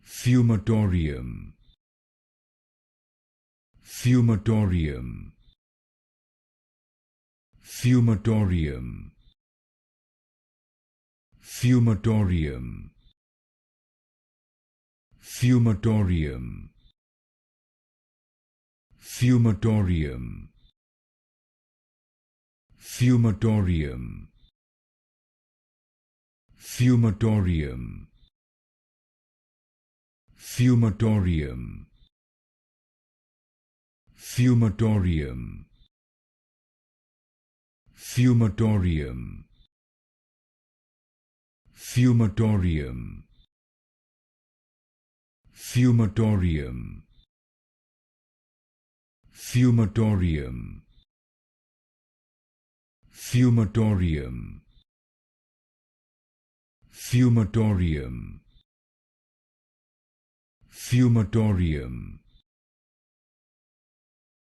Fumatorium. Fumatorium. Fumatorium. Fumatorium. Fumatorium. Fumatorium. Fumatorium. Fumatorium. Fumatorium. Fumatorium. Fumatorium. Fumatorium. Fumatorium. Fumatorium. Fumatorium. Fumatorium. Fumatorium.